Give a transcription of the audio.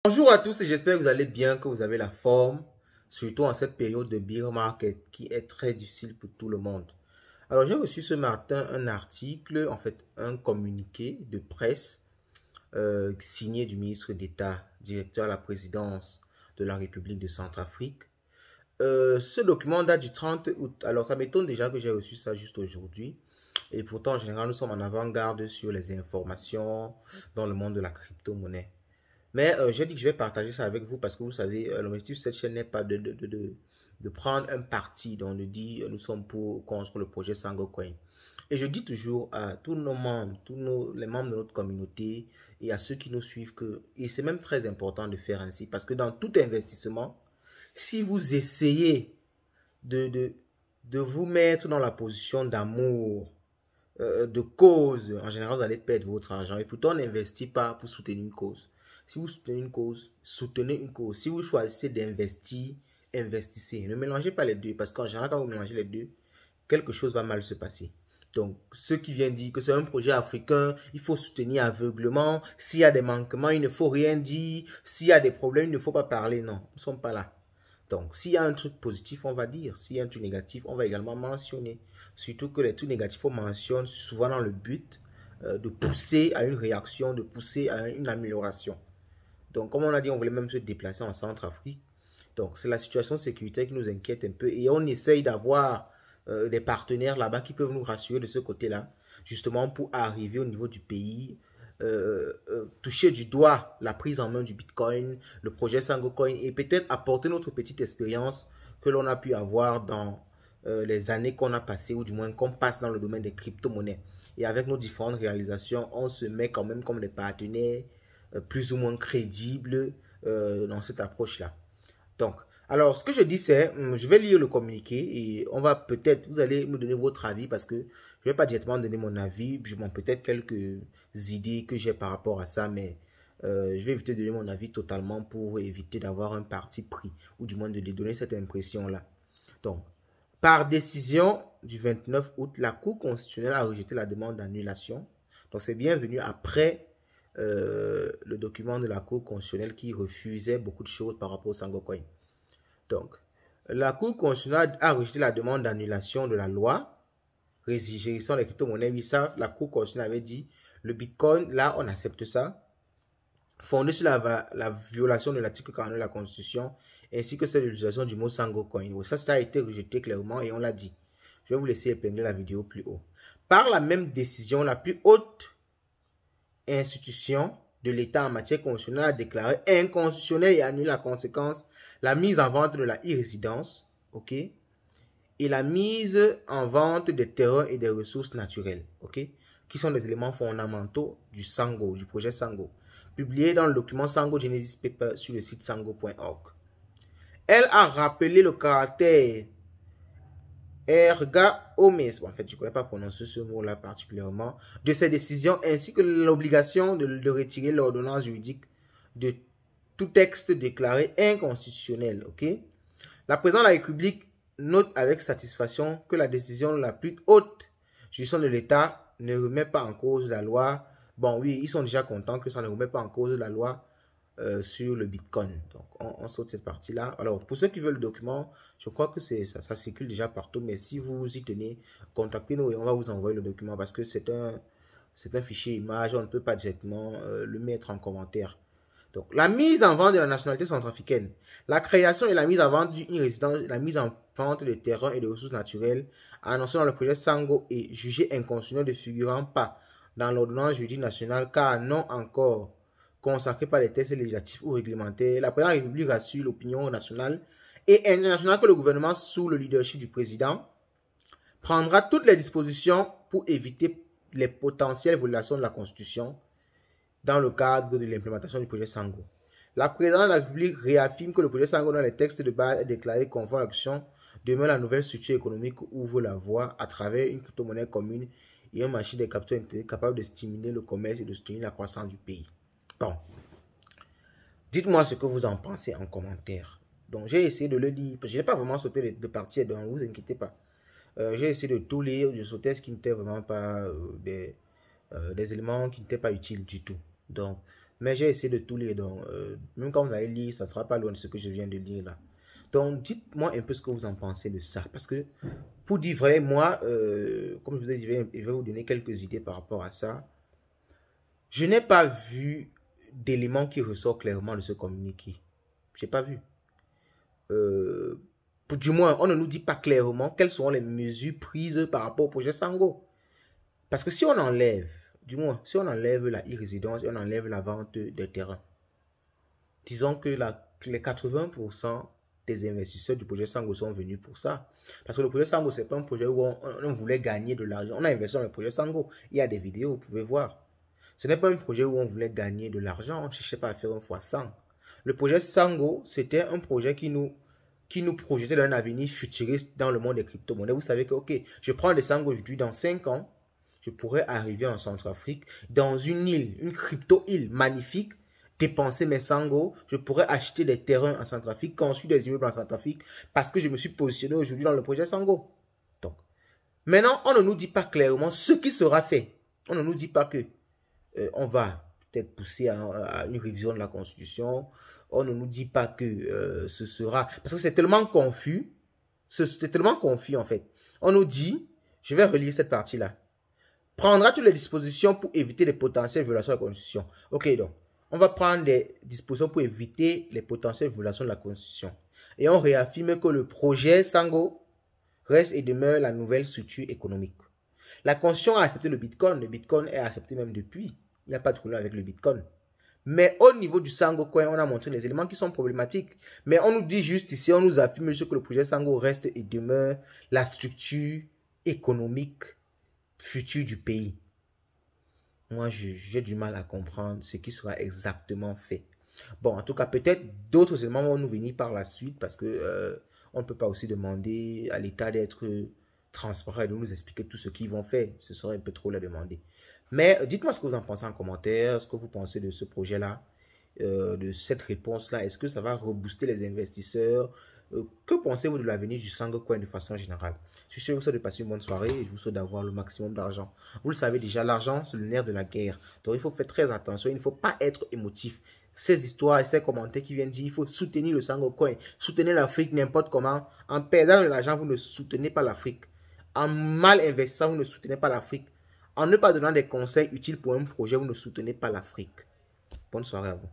Bonjour à tous et j'espère que vous allez bien, que vous avez la forme, surtout en cette période de bear market qui est très difficile pour tout le monde. Alors j'ai reçu ce matin un article, en fait un communiqué de presse signé du ministre d'État, directeur à la présidence de la République de Centrafrique. Ce document date du 30 août, alors ça m'étonne déjà que j'ai reçu ça juste aujourd'hui. Et pourtant en général nous sommes en avant-garde sur les informations dans le monde de la crypto-monnaie. Mais j'ai dit que je vais partager ça avec vous parce que vous savez, l'objectif de cette chaîne n'est pas de prendre un parti, donc de dire nous sommes pour ou contre le projet Sango Coin. Et je dis toujours à tous nos membres, les membres de notre communauté et à ceux qui nous suivent que, et c'est même très important de faire ainsi, parce que dans tout investissement, si vous essayez de, de, de vous mettre dans la position d'amour, de cause, en général, vous allez perdre votre argent. Et pourtant, on n'investit pas pour soutenir une cause. Si vous soutenez une cause, soutenez une cause. Si vous choisissez d'investir, investissez. Ne mélangez pas les deux, parce qu'en général, quand vous mélangez les deux, quelque chose va mal se passer. Donc, ceux qui viennent dire que c'est un projet africain, il faut soutenir aveuglement. S'il y a des manquements, il ne faut rien dire. S'il y a des problèmes, il ne faut pas parler. Non, nous ne sommes pas là. Donc, s'il y a un truc positif, on va dire. S'il y a un truc négatif, on va également mentionner. Surtout que les trucs négatifs, on mentionne souvent dans le but de pousser à une réaction, de pousser à une amélioration. Donc, comme on a dit, on voulait même se déplacer en Centrafrique. Donc, c'est la situation sécuritaire qui nous inquiète un peu. Et on essaye d'avoir des partenaires là-bas qui peuvent nous rassurer de ce côté-là, justement pour arriver au niveau du pays, toucher du doigt la prise en main du Bitcoin, le projet SangoCoin, et peut-être apporter notre petite expérience que l'on a pu avoir dans les années qu'on a passées, ou du moins qu'on passe dans le domaine des crypto-monnaies. Et avec nos différentes réalisations, on se met quand même comme des partenaires plus ou moins crédibles dans cette approche-là. Donc, alors, ce que je dis, c'est, je vais lire le communiqué et on va peut-être, vous allez me donner votre avis parce que je ne vais pas directement donner mon avis, je m'en peut-être quelques idées que j'ai par rapport à ça, mais je vais éviter de donner mon avis totalement pour éviter d'avoir un parti pris ou du moins de lui donner cette impression-là. Donc, par décision du 29 août, la Cour constitutionnelle a rejeté la demande d'annulation. Donc, c'est bienvenu après le document de la Cour constitutionnelle qui refusait beaucoup de choses par rapport au SangoCoin. Donc, la Cour constitutionnelle a rejeté la demande d'annulation de la loi régissant les crypto-monnaies. Oui, ça, la Cour constitutionnelle avait dit, le Bitcoin, là, on accepte ça, fondé sur la violation de l'article 49 de la Constitution, ainsi que celle de l'utilisation du mot SangoCoin. Ça a été rejeté clairement et on l'a dit. Je vais vous laisser épingler la vidéo plus haut. Par la même décision, la plus haute institution de l'État en matière constitutionnelle a déclaré inconstitutionnel et annulé la conséquence la mise en vente de la e-résidence, ok, et la mise en vente des terrains et des ressources naturelles, ok, qui sont des éléments fondamentaux du Sango, du projet Sango, publié dans le document Sango Genesis Paper sur le site sango.org. Elle a rappelé le caractère erga omnes, en fait, je ne connais pas prononcer ce mot-là particulièrement, de ces décisions, ainsi que l'obligation de retirer l'ordonnance juridique de tout texte déclaré inconstitutionnel. Ok? La présidente de la République note avec satisfaction que la décision la plus haute juridiction de l'État ne remet pas en cause la loi. Bon, oui, ils sont déjà contents que ça ne remet pas en cause la loi sur le Bitcoin. Donc, on saute cette partie-là. Alors, pour ceux qui veulent le document, je crois que ça circule déjà partout. Mais si vous y tenez, contactez-nous et on va vous envoyer le document parce que c'est un fichier image. On ne peut pas directement le mettre en commentaire. Donc, la mise en vente de la nationalité centrafricaine, la création et la mise en vente d'une résidence, la mise en vente de terrains et de ressources naturelles annoncée dans le projet Sango est jugée inconstitutionnelle ne figurant pas dans l'ordonnance juridique nationale car non encore consacrée par les textes législatifs ou réglementaires. La présidente de la République rassure l'opinion nationale et internationale que le gouvernement, sous le leadership du président, prendra toutes les dispositions pour éviter les potentielles violations de la Constitution dans le cadre de l'implémentation du projet Sango. La présidente de la République réaffirme que le projet Sango dans les textes de base est déclaré conforme à l'action. Demain, la nouvelle structure économique ouvre la voie à travers une crypto-monnaie commune et un marché des capitaux intégrés capable de stimuler le commerce et de soutenir la croissance du pays. Bon, dites-moi ce que vous en pensez en commentaire. Donc, j'ai essayé de le lire. Je n'ai pas vraiment sauté de parties, donc ne vous inquiétez pas. J'ai essayé de tout lire, de sauter ce qui n'était vraiment pas des éléments qui n'étaient pas utiles du tout. Donc, Mais j'ai essayé de tout lire. Donc, même quand vous allez lire, ça ne sera pas loin de ce que je viens de lire là. Donc, dites-moi un peu ce que vous en pensez de ça. Parce que, pour dire vrai, moi, comme je vous ai dit, je vais vous donner quelques idées par rapport à ça. Je n'ai pas vu d'éléments qui ressortent clairement de ce communiqué. Je n'ai pas vu. Du moins, on ne nous dit pas clairement quelles seront les mesures prises par rapport au projet Sango. Parce que si on enlève, du moins, si on enlève la e-résidence et on enlève la vente des terrains, disons que les 80% des investisseurs du projet Sango sont venus pour ça. Parce que le projet Sango, ce n'est pas un projet où on voulait gagner de l'argent. On a investi dans le projet Sango. Il y a des vidéos, vous pouvez voir. Ce n'est pas un projet où on voulait gagner de l'argent. On ne cherchait pas à faire un fois 100. Le projet Sango, c'était un projet qui nous projetait dans un avenir futuriste dans le monde des crypto-monnaies. Vous savez que, ok, je prends des Sango aujourd'hui, dans 5 ans, je pourrais arriver en Centrafrique, dans une île, une crypto-île magnifique, dépenser mes Sango, je pourrais acheter des terrains en Centrafrique, construire des immeubles en Centrafrique, parce que je me suis positionné aujourd'hui dans le projet Sango. Donc, maintenant, on ne nous dit pas clairement ce qui sera fait. On ne nous dit pas que on va peut-être pousser à une révision de la Constitution. On ne nous dit pas que ce sera... Parce que c'est tellement confus. C'est tellement confus, en fait. On nous dit, je vais relire cette partie-là. Prendra toutes les dispositions pour éviter les potentielles violations de la Constitution. Ok, donc, on va prendre des dispositions pour éviter les potentielles violations de la Constitution. Et on réaffirme que le projet Sango reste et demeure la nouvelle structure économique. La Constitution a accepté le Bitcoin est accepté même depuis. Il n'y a pas de problème avec le Bitcoin. Mais au niveau du Sango Coin, on a montré les éléments qui sont problématiques. Mais on nous dit juste ici, on nous affirme juste que le projet Sango reste et demeure la structure économique future du pays. Moi, j'ai du mal à comprendre ce qui sera exactement fait. Bon, en tout cas, peut-être d'autres éléments vont nous venir par la suite parce que on ne peut pas aussi demander à l'État d'être transparent et de nous expliquer tout ce qu'ils vont faire. Ce serait un peu trop le demander. Mais dites-moi ce que vous en pensez en commentaire, ce que vous pensez de ce projet-là, de cette réponse-là. Est-ce que ça va rebooster les investisseurs? Que pensez-vous de l'avenir du Sango Coin de façon générale? Je suis sûr que vous souhaite de passer une bonne soirée et je vous souhaite d'avoir le maximum d'argent. Vous le savez déjà, l'argent, c'est le nerf de la guerre. Donc, il faut faire très attention. Il ne faut pas être émotif. Ces histoires et ces commentaires qui viennent dire il faut soutenir le Sango Coin, soutenir l'Afrique n'importe comment. En perdant de l'argent, vous ne soutenez pas l'Afrique. En mal investissant, vous ne soutenez pas l'Afrique. En ne pas donnant des conseils utiles pour un projet, vous ne soutenez pas l'Afrique. Bonne soirée à vous.